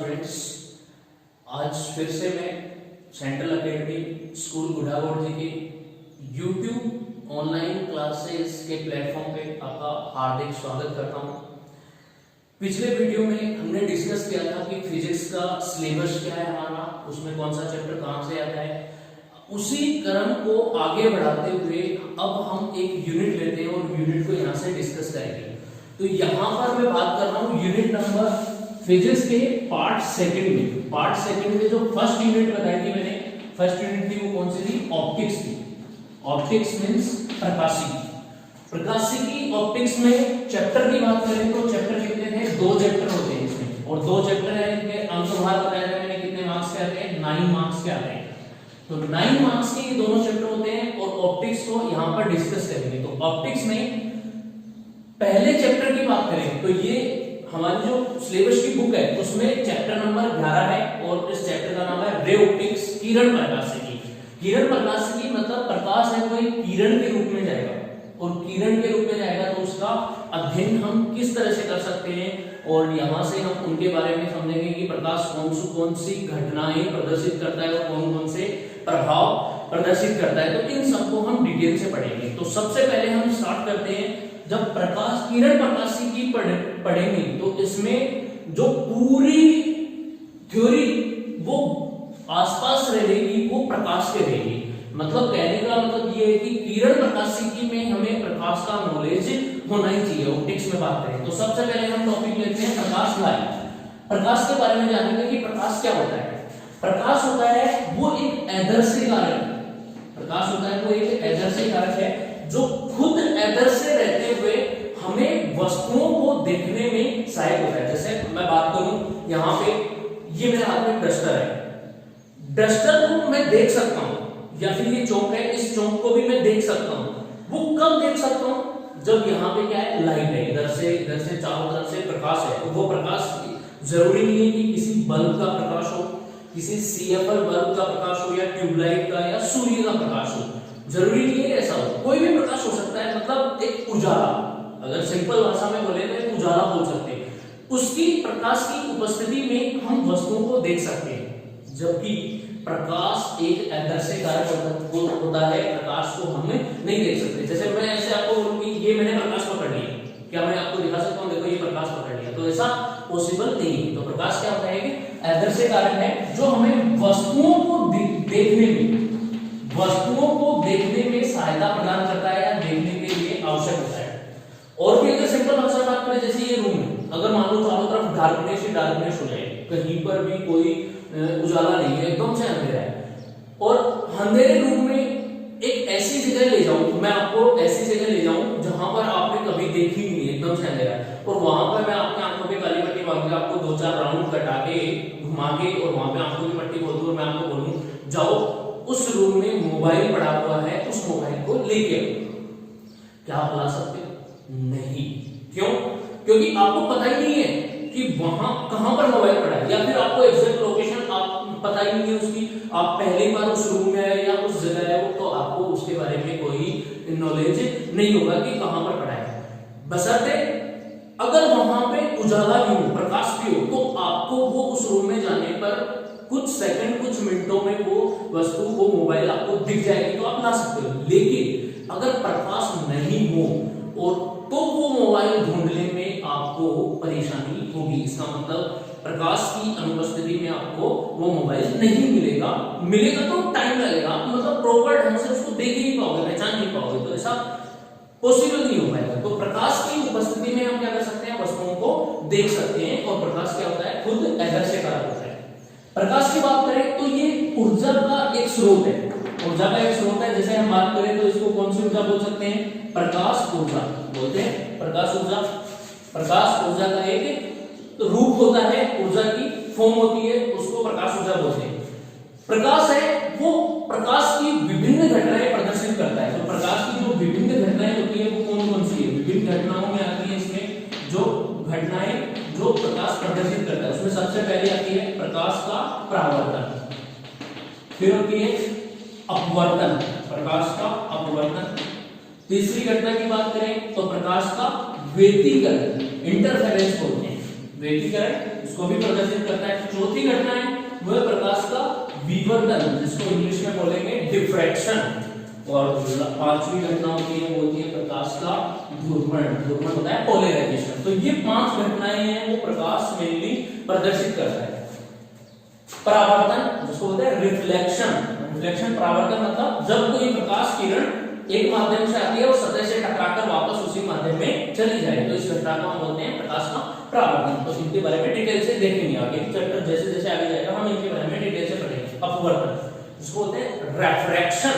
Students, आज फिर से मैं सेंट्रल एकेडमी स्कूल गुढ़ागोड़ जी के यूट्यूब ऑनलाइन क्लासेस के प्लेटफॉर्म पे आपका हार्दिक स्वागत करता हूं। पिछले वीडियो में हमने डिस्कस किया था कि फिजिक्स का सिलेबस क्या है हमारा, उसमें कौन सा चैप्टर कहां से आता है। उसी क्रम को आगे बढ़ाते हुए अब हम एक यूनिट लेते हैं और यूनिट को यहाँ से डिस्कस करेंगे। तो यहाँ पर मैं बात कर रहा हूँ यूनिट नंबर फिजिक्स के पार्ट सेकंड में जो फर्स्ट यूनिट बताई थी मैंने, फर्स्ट यूनिट थी वो कौन सी थी? ऑप्टिक्स थी। ऑप्टिक्स मींस प्रकाशिकी। ऑप्टिक्स में चैप्टर की बात करें तो चैप्टर कितने थे? 2 चैप्टर होते हैं इसमें, और 2 चैप्टर है इनके अंकभार बताया था मैंने, कितने मार्क्स के आते हैं? 9 मार्क्स के आते हैं। तो 9 मार्क्स के ये दोनों चैप्टर होते हैं और ऑप्टिक्स को यहाँ पर डिस्कस करेंगे। तो ऑप्टिक्स में पहले चैप्टर की बात करें तो ये हमारी जो सिलेबस की बुक है उसमें चैप्टर नंबर 11 है और इस चैप्टर का नाम है रे ऑप्टिक्स, किरण प्रकाशिकी। किरण प्रकाशिकी मतलब प्रकाश है कोई किरण के रूप में जाएगा, और किरण के रूप में जाएगा तो उसका अध्ययन हम किस तरह से कर सकते हैं, और यहाँ से हम उनके बारे में समझेंगे कि प्रकाश कौन सी घटनाएं प्रदर्शित करता है और कौन कौन से प्रभाव प्रदर्शित करता है। तो इन सबको हम डिटेल से पढ़ेंगे। तो सबसे पहले हम स्टार्ट करते हैं, जब प्रकाश किरण प्रकाशिकी पढ़ेंगे तो इसमें जो पूरी थ्योरी वो आसपास रहेगी वो प्रकाश के रहेगी। मतलब कहने का मतलब ये है कि किरण प्रकाशिकी में हमें प्रकाश का नॉलेज होना ही चाहिए। ऑप्टिक्स में बात करें तो सबसे पहले हम टॉपिक लेते हैं प्रकाश लाइट। प्रकाश के बारे में जानेंगे कि प्रकाश क्या होता है। प्रकाश होता है वो एक आदर्श कारक। प्रकाश होता है वो एक आदर्श कारक है जो खुद आदर्श से रहते हुए हमें वस्तुओं को देखने में सहायक होता है। जैसे मैं बात करूं यहाँ पे, ये मेरे हाथ में डस्टर है, डस्टर को मैं देख सकता हूं, या फिर ये चौक है, इस चौक को भी मैं देख सकता हूं। वो कब देख सकता हूं? जब यहाँ पे क्या है? लाइट है, इधर से चारों तरफ से प्रकाश है। तो वो प्रकाश जरूरी नहीं है कि किसी बल्ब का प्रकाश हो, किसी CFL बल्ब का प्रकाश हो, या ट्यूबलाइट का, या सूर्य का प्रकाश हो। जरूरी नहीं है ऐसा हो, कोई भी प्रकाश हो सकता है। मतलब एक उजाला, अगर सिंपल भाषा में बोले तो एक उजाला बोल सकते हैं। उसकी प्रकाश की उपस्थिति में हम वस्तुओं को देख सकते हैं, जबकि प्रकाश एक आदर्श कारक होता है, प्रकाश को हम नहीं देख सकते। जैसे मैं ऐसे आपको बोलूं कि ये मैंने प्रकाश पकड़ लिया, क्या मैं आपको दिखा सकता हूं? देखो ये प्रकाश पकड़ लिया, तो ऐसा पॉसिबल नहीं है। तो प्रकाश क्या होता है कि आदर्श कारक है जो हमें वस्तुओं को देखने में सहायता प्रदान करता है, या देखने के लिए आवश्यक होता है। और भी अगर सिंपल भाषा में बात करें, जैसे ये रूम है, अगर मान लो चारों तरफ डार्कनेस हो जाए, कहीं पर भी कोई उजाला नहीं है, एकदम से अंधेरा है, और अंधेरे रूम में एक ऐसी जगह ले जाऊं, मैं आपको ऐसी जगह ले जाऊं जहां पर आपने कभी देखी नहीं है, एकदम से अंधेरा है, और वहां पर मैं आपकी आंखों पे काली पट्टी मांग के आपको 2-4 राउंड कटा के घुमा के और वहां पे आंखों की पट्टी बोल दूं, मैं आपको बोलूं जाओ उस रूम में मोबाइल पड़ा हुआ है, उस मोबाइल को लेके आओ, क्या आप ला सकते हो? नहीं। क्यों? क्योंकि आपको पता ही नहीं है कि वहां कहां पर मोबाइल पड़ा है, या फिर आपको एग्जैक्ट लोकेशन आप पता ही नहीं है उसकी, आप पहली बार उस रूम में है या उस जगह है, तो आपको उसके बारे में कोई नॉलेज नहीं होगा कि कहां पर पड़ा है। बशर्ते अगर वहां पे उजाला भी हो, प्रकाश भी हो, तो आपको वो उस रूम में जाने पर कुछ सेकंड, कुछ मिनटों में वो वस्तु, वो मोबाइल आपको दिख जाएगी, तो आप ला सकते हो। लेकिन अगर प्रकाश नहीं हो और तो वो मोबाइल ढूंढने में आपको परेशानी होगी। इसका मतलब प्रकाश की अनुपस्थिति में आपको वो मोबाइल नहीं मिलेगा तो टाइम लगेगा, मतलब प्रॉपर ढंग से उसको देख ही नहीं पाओगे, पहचान नहीं पाओगे, तो ऐसा पॉसिबल नहीं हो पाएगा। तो प्रकाश की उपस्थिति में हम क्या कर सकते हैं? वस्तुओं को देख सकते हैं, और प्रकाश क्या होता है? खुद आदर्श कारक होता है। प्रकाश की बात करें तो ये ऊर्जा का एक स्रोत है, ऊर्जा का एक स्रोत है। जैसे हम बात करें तो इसको कौन सी ऊर्जा बोल सकते हैं? प्रकाश ऊर्जा बोलते हैं। प्रकाश ऊर्जा का एक रूप होता है, ऊर्जा की फॉर्म होती है, उसको प्रकाश ऊर्जा बोलते हैं। प्रकाश है वो प्रकाश की विभिन्न घटनाएं प्रदर्शित करता है। तो प्रकाश की जो विभिन्न घटनाएं होती है वो कौन सी है? विभिन्न घटनाओं में आती है इसमें जो घटनाएं जो प्रकाश प्रदर्शित करता है, उसमें सबसे पहले आती है प्रकाश का परावर्तन, फिर होती है अपवर्तन, प्रकाश का अपवर्तन। तीसरी घटना की बात करें तो प्रकाश का व्यतिकरण, इंटरफेरेंस बोलते हैं। व्यतिकरण इसको भी प्रदर्शित करता है। चौथी घटना है वो है प्रकाश का विवर्तन, जिसको इंग्लिश में बोलेंगे डिफ्रैक्शन। और पांचवी घटना होती है वो होती है प्रकाश का ध्रुवण। ध्रुवण होता है पोलराइजेशन। तो ये 5 घटनाएं हैं वो प्रकाश मेनली प्रदर्शित करता है। परावर्तन जिसको बोलते हैं रिफ्लेक्शन। रिफ्लेक्शन परावर्तन मतलब जब कोई प्रकाश किरण एक माध्यम से आती है और सतह से टकराकर वापस उसी माध्यम में चली जाए, तो इस घटना को हम बोलते हैं प्रकाश का परावर्तन। तो इनके बारे में डिटेल से देखेंगे आगे चैप्टर जैसे जैसे आगे जाएगा हम इनके बारे में डिटेल से पढ़ेंगे। अपवर्तन जिसको बोलते हैं रेफ्रैक्शन।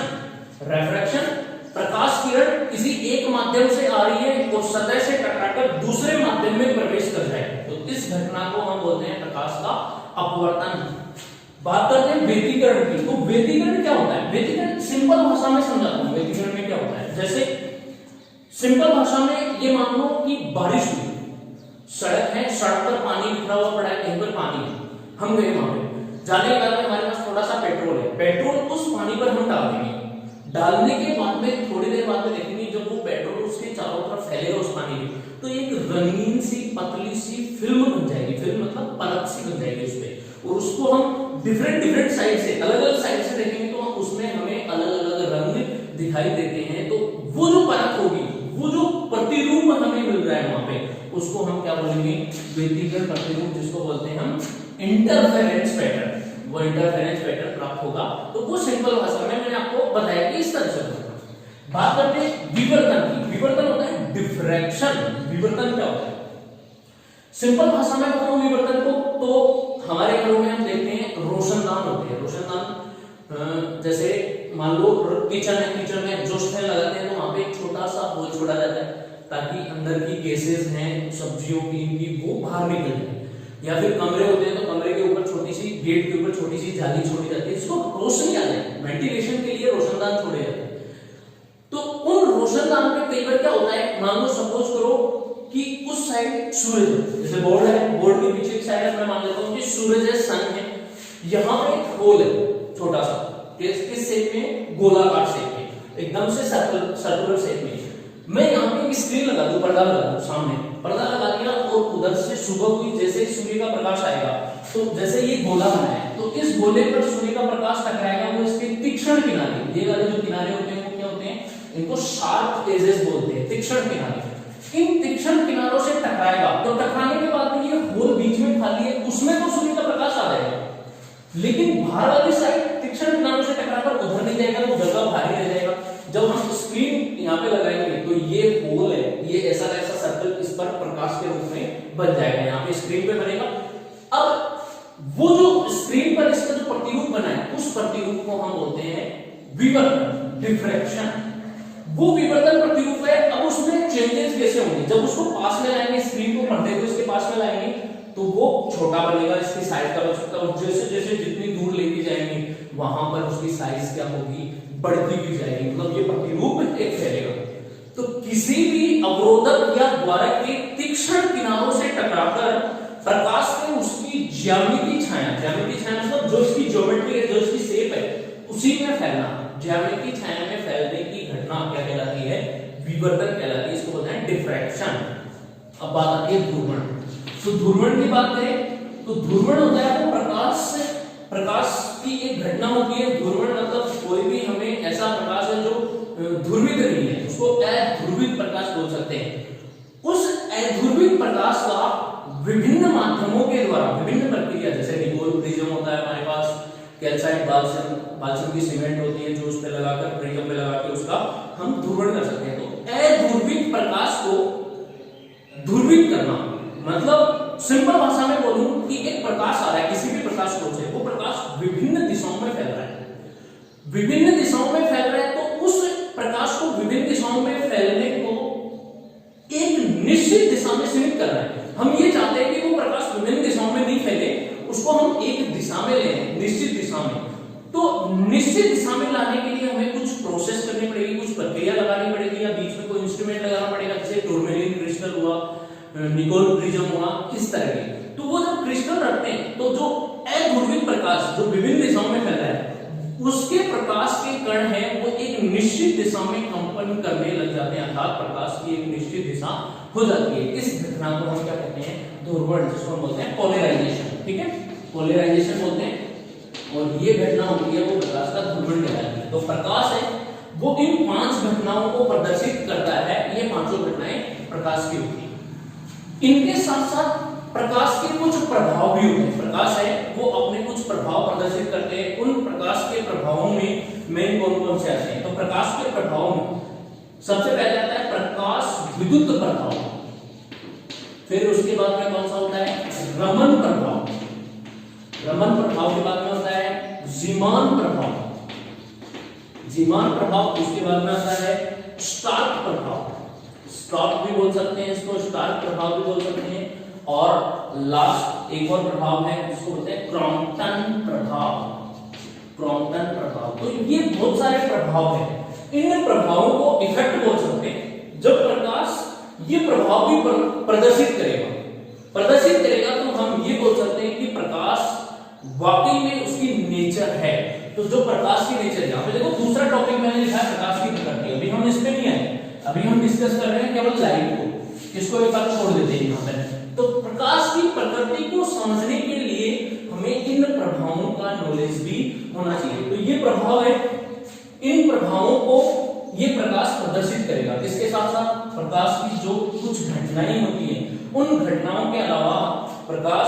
रेफ्रैक्शन प्रकाश किरण किसी एक माध्यम से आ रही है और सतह से टकराकर दूसरे माध्यम में प्रवेश कर जाए, तो इस घटना को हम बोलते हैं प्रकाश का अपवर्तन। बात करते हैं व्यतिकरण की। तो व्यतिकरण क्या होता है? व्यतिकरण सिंपल भाषा में समझाता हूं व्यतिकरण में क्या होता है। जैसे सिंपल भाषा में ये मान लो कि बारिश हुई, सड़क है, सड़क पर पानी बिखरा हुआ पड़ा है, कहीं पर पानी है, हम गए वहां पे, जाने के बाद हमारे पास थोड़ा सा पेट्रोल है, पेट्रोल उस पानी पर हम डाल देंगे। डालने के बाद में थोड़ी देर बाद में देखेंगे जब वो पेट्रोल उसके चारों तरफ फैलेगा उस पानी में, तो एक रंगीन सी पतली सी फिल्म बन जाएगी। फिल्म मतलब परत सी बन जाएगी उसपे, और उसको हम डिफरेंट साइड से अलग अलग साइड से देखेंगे तो उसमें हमें अलग अलग रंग दिखाई देते हैं। तो वो जो परत होगी, वो जो प्रतिरूप हमें मिल रहा है वहां पे, उसको हम क्या बोलेंगे? व्यतिकरण प्रतिरूप, जिसको बोलते हैं हम इंटरफेरेंस पैटर्न। वो इंटरफेरेंस पैटर्न प्राप्त होगा। तो वो सिंपल भाषा में मैंने आपको बताया कि इस तरह से होगा। बात करते हैं विवर्तन की। विवर्तन होता है डिफ्रैक्शन। विवर्तन क्या होता है? सिंपल भाषा में बताऊं विवर्तन को, तो हमारे घरों में हम देखते हैं रोशनदान होते हैं। रोशनदान जैसे मान लो किचन है, किचन में एग्जॉस्ट फैन लगाते हैं तो वहां पे एक छोटा सा होल छोड़ा जाता है ताकि अंदर की गैसेस हैं सब्जियों की वो बाहर निकल जाए। या फिर कमरे होते हैं तो कमरे के ऊपर छोटी सी, गेट के ऊपर छोटी सी जाली छोड़ी जाती है, इसको रोशनी आ जाए, वेंटिलेशन के लिए रोशनदान छोड़े जाते हैं। तो उन रोशनदान में कई बार क्या होता है, मान लो सपोज करो कि उस साइड सूरज है, जैसे बोर्ड है, बोर्ड के पीछे एक साइड है, मैं मान लेता हूं कि सूरज है, सन है, यहां पे एक होल है छोटा सा, किस शेप में? गोलाकार शेप में, एकदम से सर्कुलर शेप में। मैं यहाँ पे एक स्क्रीन लगा दूं, पर्दा लगा दूं, सामने पर्दा लगा दिया और उधर से सुबह हुई, जैसे सूर्य का प्रकाश आएगा तो जैसे ये गोला बना है तो इस गोले पर सूर्य का प्रकाश टकराएगा, वो इसके तीक्ष्ण किनारे, ये वाले जो किनारे होते हैं वो क्या होते हैं? इनको शार्प एजेस बोलते हैं, तीक्ष्ण किनारे। इन तीक्ष्ण किनारों से टकराएगा तो टकराने के बाद ये होल बीच में खाली है, उसमें तो सूर्य का प्रकाश आ जाएगा, लेकिन बाहर वाली साइड तीक्ष्ण किनारों से टकराकर उधर नहीं जाएगा, वो जगह भारी रह जाएगा। जब हम स्क्रीन यहाँ पे लगाएंगे तो ये होल है, ये ऐसा ऐसा सर्कल इस पर प्रकाश के रूप में बन जाएगा, यहाँ पे स्क्रीन पे बनेगा। अब वो जो स्क्रीन पर इसका जो प्रतिरूप बना है, उस प्रतिरूप को हम बोलते हैं विवर्तन, डिफ्रैक्शन। वो विवर्तन प्रतिरूप है। अब उसमें चेंजेस कैसे होंगे? जब उसको पास में लाएंगे, स्क्रीन को, पर्दे को इसके पास में लाएंगे तो वो छोटा बनेगा, इसकी साइज का बन सकता है, और जैसे जैसे जितनी दूर लेके जाएंगे वहां पर उसकी साइज क्या होगी? बढ़ती भी जाएगी, मतलब ये प्रतिरूप एक फैलेगा। तो किसी भी अवरोधक या द्वारक के तीक्ष्ण किनारों से टकराकर प्रकाश में उसकी ज्यामितीय छाया, ज्यामितीय छाया मतलब जो इसकी ज्योमेट्री है, जो इसकी शेप है, उसी में फैलना, ज्यामितीय छाया में फैलने की घटना क्या कहलाती है? विवर्तन कहलाती है, इसको बोलते हैं डिफ्रैक्शन। अब बात आती है ध्रुवण। तो ध्रुवण की बात करें तो ध्रुवण होता है वो प्रकाश की एक घटना होती है। ध्रुवण मतलब कोई भी हमें ऐसा प्रकाश है जो ध्रुवित नहीं है, उसको अध्रुवित प्रकाश बोल सकते हैं। उस अध्रुवित प्रकाश का विभिन्न माध्यमों के द्वारा, विभिन्न प्रक्रिया, जैसे निकोल प्रिज्म होता है हमारे पास, कैल्साइट बाल्सम की सीमेंट होती है जो उस पे लगाकर, प्रिज्म पे लगाकर उसका हम ध्रुवण कर सकते हैं। तो अध्रुवित प्रकाश को ध्रुवित करना मतलब सिंपल भाषा में बोलूं कि एक प्रकाश आ रहा है किसी भी प्रकाश स्रोत से, वो प्रकाश विभिन्न दिशाओं में फैल रहा है, विभिन्न दिशाओं में फैल रहा है, तो उस प्रकाश को विभिन्न दिशाओं में फैलने को एक निश्चित दिशा में सीमित कर रहा है। हम ये चाहते हैं कि वो प्रकाश विभिन्न दिशाओं में नहीं फैले, उसको हम एक दिशा में लें, निश्चित दिशा में। तो निश्चित दिशा में लाने के लिए हमें कुछ प्रोसेस करनी पड़ेगी, कुछ प्रक्रिया लगानी पड़ेगी, या बीच में कोई इंस्ट्रूमेंट लगाना पड़ेगा, जैसे टूरमेलिन क्रिस्टल हुआ, निकोल प्रिज्म हुआ, इस तरह के। तो वो जब क्रिस्टल रखते हैं तो जो अध्रुवित प्रकाश जो विभिन्न दिशाओं में फैल रहा है, उसके प्रकाश के कण हैं वो एक निश्चित दिशा में कंपन करने लग जाते हैं, अर्थात प्रकाश की एक निश्चित दिशा हो जाती है। इस घटना को हम क्या कहते हैं, ध्रुवण, जिसको हम बोलते हैं पोलराइजेशन। ठीक है, पोलराइजेशन बोलते हैं। और ये घटना होती है वो प्रकाश का ध्रुवण कहलाती है। तो प्रकाश है वो इन 5 घटनाओं को प्रदर्शित करता है। ये पांचों घटनाएं प्रकाश की होती है। इनके साथ साथ प्रकाश के कुछ प्रभाव भी होते हैं। प्रकाश है वो अपने कुछ प्रभाव प्रदर्शित करते हैं। उन प्रकाश के प्रभावों में मेन कौन कौन से आते हैं? तो प्रकाश के प्रभावों में सबसे पहले आता है प्रकाश विद्युत प्रभाव, फिर उसके बाद में कौन सा होता है, रमन प्रभाव, रमन प्रभाव के बाद में होता है जीमान प्रभाव, जीमान प्रभाव, उसके बाद में आता है स्टार्क प्रभाव, स्टार्क भी बोल सकते हैं इसको, स्टार्क प्रभाव भी बोल सकते हैं। और लास्ट एक और प्रभाव है जिसको बोलते हैं क्रॉम्पटन प्रभाव, क्रॉम्पटन प्रभाव। तो ये बहुत सारे प्रभाव हैं। इन प्रभावों को इफेक्ट बोल सकते हैं। जब प्रकाश ये प्रभाव भी प्रदर्शित करेगा तो हम ये बोल सकते हैं कि प्रकाश वाकई में उसकी नेचर है। तो जो प्रकाश की नेचर है, यहाँ पे देखो दूसरा टॉपिक मैंने लिखा है प्रकाश की प्रकृति। अभी हम इस पे नहीं आए, अभी हम डिस्कस कर रहे हैं केवल लाइट को, इसको एक बार छोड़ देते हैं यहाँ पे। तो प्रकाश की प्रकृति को समझने के लिए हमें इन प्रभावों का नॉलेज भी होना चाहिए। तो ये प्रभाव है, इन प्रभावों को ये प्रकाश प्रदर्शित करेगा। इसके साथ साथ प्रकाश की जो कुछ घटनाएं होती हैं, उन घटनाओं के अलावा प्रकाश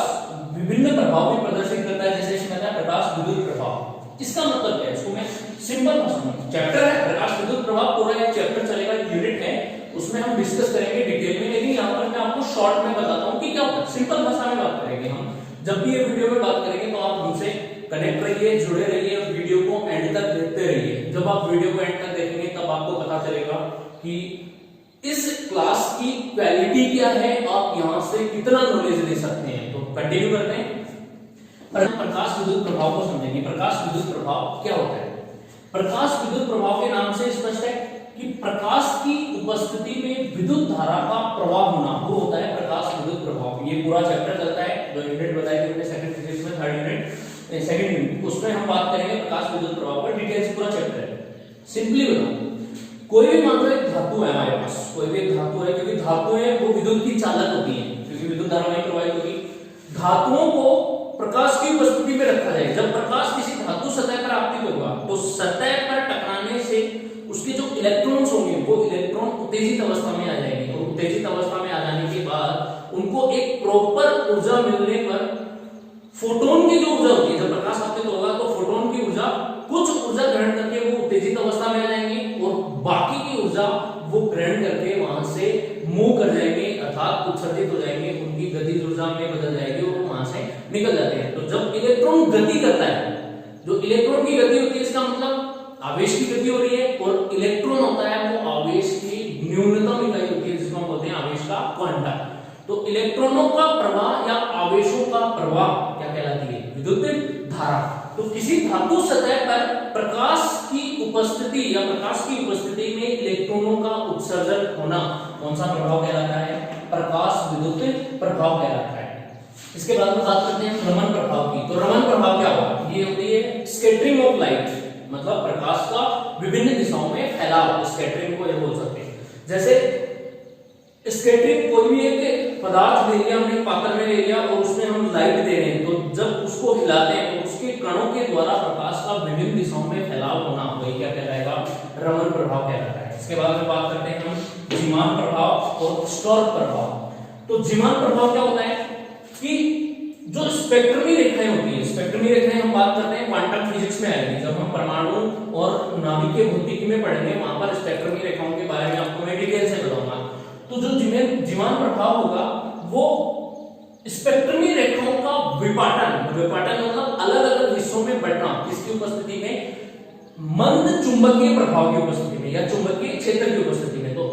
विभिन्न प्रभाव भी प्रदर्शित करता है। जैसे इसमें है प्रकाश विद्युत प्रभाव। इसका मतलब क्या है, इसको मैं सिंपल भाषा में, चैप्टर है प्रकाश विद्युत प्रभाव, पूरा एक चैप्टर चलेगा, यूनिट है, उसमें हम डिस्कस करेंगे डिटेल में। लेकिन यहाँ पर मैं आपको शॉर्ट में बताता हूँ कि क्या होता है। सिंपल भाषा में बात करेंगे हम। जब भी ये वीडियो में बात करेंगे तो आप हमसे कनेक्ट रहिए, जुड़े रहिए, वीडियो को एंड तक देखते रहिए। जब आप वीडियो को एंड तक देखेंगे तब आपको पता चलेगा कि इस क्लास की क्वालिटी क्या है, आप यहाँ से कितना नॉलेज ले सकते हैं। तो कंटिन्यू करते हैं। प्रकाश विद्युत प्रभाव को समझेंगे। प्रकाश विद्युत प्रभाव क्या होता है? प्रकाश विद्युत प्रभाव के नाम से स्पष्ट है कि प्रकाश की उपस्थिति में विद्युत धारा का प्रवाह होना, वो होता है प्रकाश विद्युत प्रभाव। ये पूरा चैप्टर चलता है, जो यूनिट बताई थी मैंने सेकंड फिजिक्स में, थर्ड यूनिट, सेकंड यूनिट, उसमें हम बात करेंगे प्रकाश विद्युत प्रभाव पर। डिटेल से पूरा चैप्टर है। सिंपली बताओ, कोई भी मान लो एक धातु है हमारे पास, कोई भी एक धातु है, क्योंकि धातुएं वो विद्युत की चालक होती हैं, क्योंकि विद्युत धारा नहीं प्रवाहित होगी। धातुओं को प्रकाश की उपस्थिति में रखा जाए। जब प्रकाश किसी धातु सतह पर आपतित होगा तो सतह पर टकराने से उसके जो इलेक्ट्रॉन्स होंगे वो इलेक्ट्रॉन उत्तेजित अवस्था में आ जाएंगे, और उत्तेजित अवस्था में आ जाने के बाद उनको एक प्रॉपर ऊर्जा मिलने पर फोटोन की जो ऊर्जा होती है, जब प्रकाश आपतित होगा तो फोटोन की ऊर्जा, कुछ ऊर्जा ग्रहण करके वो उत्तेजित अवस्था में आ जाएंगे, और बाकी की ऊर्जा वो ग्रहण करके वहां से मूव कर जाएंगे, अर्थात उत्सर्जित हो जाएंगे, उनकी गतिज ऊर्जा में बदल जाएगी और वहां से निकल जाते हैं। तो जब इलेक्ट्रॉन गति करता है, जो इलेक्ट्रॉन की गति होती है, इसका मतलब आवेश की गति हो रही है, और इलेक्ट्रॉन होता है वो आवेश की न्यूनतम इकाई होती है, जिसको हम बोलते हैं आवेश का क्वांटा। तो इलेक्ट्रॉनों का प्रवाह या आवेशों का प्रवाह क्या कहलाती है? विद्युत धारा। तो किसी धातु सतह पर प्रकाश की उपस्थिति या प्रकाश की उपस्थिति में इलेक्ट्रॉनों का उत्सर्जन होना कौन सा प्रभाव कहलाता है? प्रकाश विद्युत प्रभाव कहलाता है। इसके बाद में बात करते हैं रमन प्रभाव की। तो रमन प्रभाव क्या होगा? ये होती है स्कैटरिंग ऑफ लाइट, मतलब प्रकाश का विभिन्न दिशाओं में फैलाव, स्कैटरिंग को ये बोल सकते हैं। जैसे स्कैटरिंग, कोई भी एक पदार्थ ले लिया हमने, पात्र में ले लिया, और उसमें हम लाइट दे रहे हैं, तो जब उसको हिलाते हैं तो उसके कणों के द्वारा प्रकाश का विभिन्न दिशाओं में फैलाव होना, वही क्या कहलाएगा? रमन प्रभाव कहलाता है। इसके बाद में बात करते हैं हम जीमान प्रभाव और स्टोर्क प्रभाव। तो जीमान प्रभाव क्या होता है कि जो स्पेक्ट्रमी रेखाएं होती हैं, स्पेक्ट्रमी रेखाएं हम बात करते हैं क्वांटम फिजिक्स में आएगी, जब हम परमाणु और नाभिकीय भौतिकी में पढ़ेंगे, वहां पर स्पेक्ट्रमी रेखाओं के बारे में आपको मैं डिटेल से बताऊंगा। तो जो जीमान प्रभाव होगा वो स्पेक्ट्रमी रेखाओं का विपाटन, विपाटन मतलब अलग अलग हिस्सों में बढ़ना, किसकी उपस्थिति में? मंद चुंबकीय प्रभाव की उपस्थिति में या चुंबकीय क्षेत्र की उपस्थिति में। तो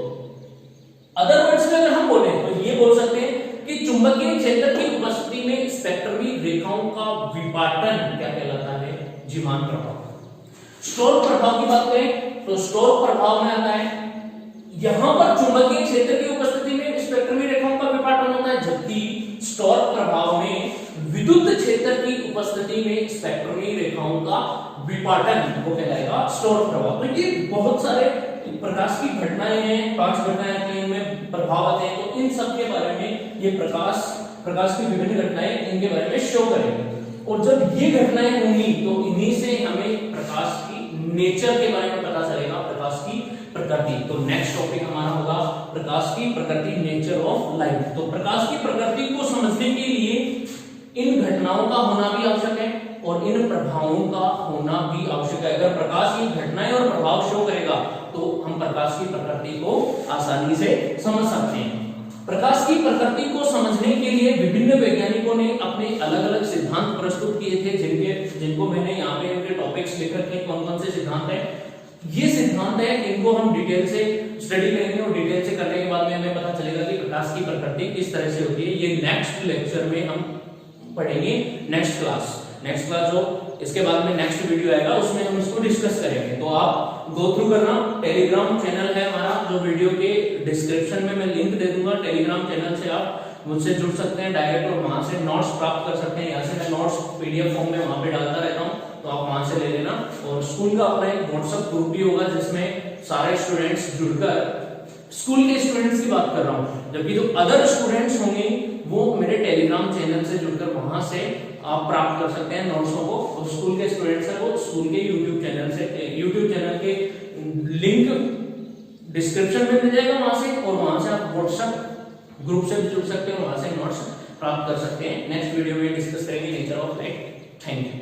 अदर वर्ड्स में अगर हम बोले तो ये बोल सकते हैं कि चुंबकीय क्षेत्र की उपस्थिति में स्पेक्ट्रमी रेखाओं का विपाटन क्या कहलाता है? जीमान प्रभाव। स्टोर्क प्रभाव की बात करें तो स्टोर्क प्रभाव में आता है, यहां पर चुंबकीय क्षेत्र की उपस्थिति में स्पेक्ट्रमी रेखाओं का विपाटन होता है, जबकि स्टोर्क प्रभाव में विद्युत क्षेत्र की उपस्थिति में स्पेक्ट्रमी रेखाओं का विपाटन वो कहलाएगा स्टोर्क प्रभाव। तो ये बहुत सारे प्रकाश की घटनाएं हैं, 5 घटनाएं आती हैं, इनमें प्रभाव आते हैं, तो इन सब के बारे में ये प्रकाश की विभिन्न घटनाएं इनके बारे में शो करेंगे। और जब ये घटनाएं होंगी तो इन्हीं से हमें प्रकाश की नेचर के बारे में पता चलेगा, प्रकाश की प्रकृति। तो नेक्स्ट टॉपिक हमारा होगा प्रकाश की प्रकृति, नेचर ऑफ लाइट। तो प्रकाश की प्रकृति को समझने के लिए इन घटनाओं का होना भी आवश्यक है और इन प्रभावों का होना भी आवश्यक है। अगर प्रकाश की घटनाएं और प्रभाव शो करेगा तो हम प्रकाश की प्रकृति को आसानी से समझ सकते हैं। प्रकाश की प्रकृति को समझने के लिए विभिन्न वैज्ञानिकों ने अपने अलग अलग सिद्धांत प्रस्तुत किए थे, जिनको मैंने यहाँ पे इनके टॉपिक्स लिख रखे हैं, कौन कौन से सिद्धांत हैं। ये सिद्धांत है, इनको हम डिटेल से स्टडी करेंगे और डिटेल से करने के बाद में हमें पता चलेगा कि प्रकाश की प्रकृति किस तरह से होती है। ये नेक्स्ट लेक्चर में हम पढ़ेंगे, नेक्स्ट क्लास जो इसके बाद में नेक्स्ट वीडियो आएगा उसमें हम इसको डिस्कस करेंगे। तो आप गो थ्रू करना। टेलीग्राम चैनल है हमारा, जो वीडियो के डिस्क्रिप्शन में मैं लिंक दे दूंगा। टेलीग्राम चैनल से आप मुझसे जुड़ सकते हैं डायरेक्ट और वहां से नोट्स प्राप्त कर सकते हैं। यहाँ से मैं नोट्स पीडीएफ फॉर्म में वहां पे डालता रहता हूँ, तो आप वहां से ले लेना। और स्कूल का अपना एक व्हाट्सएप ग्रुप भी होगा जिसमें सारे स्टूडेंट्स जुड़कर, स्कूल के स्टूडेंट्स की बात कर रहा हूँ, जबकि जो अदर स्टूडेंट्स होंगे वो मेरे टेलीग्राम चैनल से जुड़कर वहां से आप प्राप्त कर सकते हैं नोट्सों को। और स्कूल के स्टूडेंट्स हैं वो स्कूल के यूट्यूब चैनल के लिंक डिस्क्रिप्शन में मिल जाएगा वहां से, और वहां से आप व्हाट्सएप ग्रुप से भी जुड़ सकते हैं और वहां से नोट्स प्राप्त कर सकते हैं। नेक्स्ट वीडियो में डिस्कस करेंगे nature of light. Thank you.